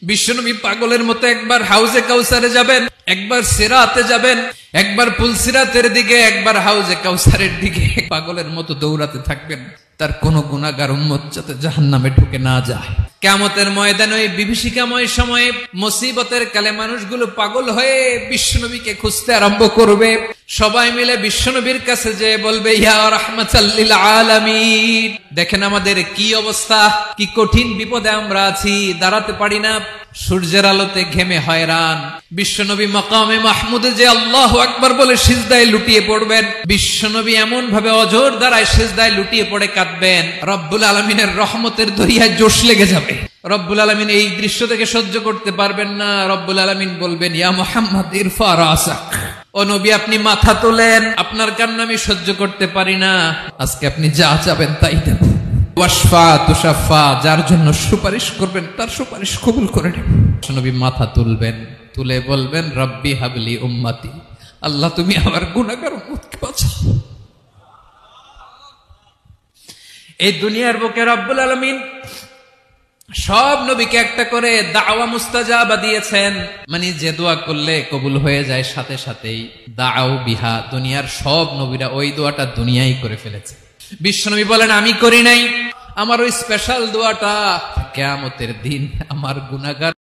বিশ্বনবী পাগলের মতো একবার হাউজে কাউসারে যাবেন, একবার সিরাতে যাবেন, একবার পুলসিরাতের দিকে, একবার হাউজে কাউসারের দিকে পাগলের মতো দৌড়াতে থাকবেন। তার কোন গুনাহগার উম্মত যাতে জাহান্নামে ঢুকে না যায়। কিয়ামতের ময়দানে ওই বিভীষিকাময় সময়ে মুসিবতের কালে মানুষগুলো পাগল হয়ে বিশ্বনবীকে খুঁজতে আরম্ভ করবে। সবাই মিলে বিশ্বনবীর কাছে যেয়ে বলবে, ইয়া রাহমাতাল লিল আলামিন, দেখেন আমাদের কি অবস্থা, কি কঠিন বিপদে আমরা আছি, দাঁড়াতে পারি না, সূর্যের আলোতে ঘেমে হয়রান। বিশ্বনবী মাকামে মাহমুদে যে আল্লাহু আকবার বলে সিজদায় লুটিয়ে পড়বেন, বিশ্বনবী এমন ভাবে অজর দ্বারায় সিজদায় লুটিয়ে পড়ে কাঁদবেন, রব্বুল আলামিনের রহমতের দরিয়ায় জোশ লেগে যাবে। রব্বুল আলামিন এই দৃশ্য থেকে সহ্য করতে পারবেন না। রব্বুল আলামিন বলবেন, ইয়া মুহাম্মদ ইরফা রাসাক, ও নবী আপনি মাথা তোলেন, আপনার কান্না আমি সহ্য করতে পারি না, আজকে আপনি যা চাবেন তাই দেব। ওয়াশফা তুশাফা, যার জন্য সুপারিশ করবেন তার সুপারিশ কবুল করে নেব। নবী মাথা তুলবেন, তুলে বলবেন, রব্বি হাবলি উম্মতি, আল্লাহ তুমি আমার গুনাহগার উম্মতকে বাঁচাও। এই দুনিয়ার বুকে রব্বুল আলামিন সব নবীকে একটা করে দাওয়া মুস্তাজাবা দিয়েছেন, মানে যে দোয়া করলে কবুল হয়ে যায় সাথে সাথেই। দাও বিহা, দুনিয়ার সব নবীরা ওই দোয়াটা দুনিয়ায় করে ফেলেছে। বিশ্বনবী বলেন, আমি করি নাই, আমার ওই স্পেশাল দোয়াটা কিয়ামতের দিন আমার গুনাহগার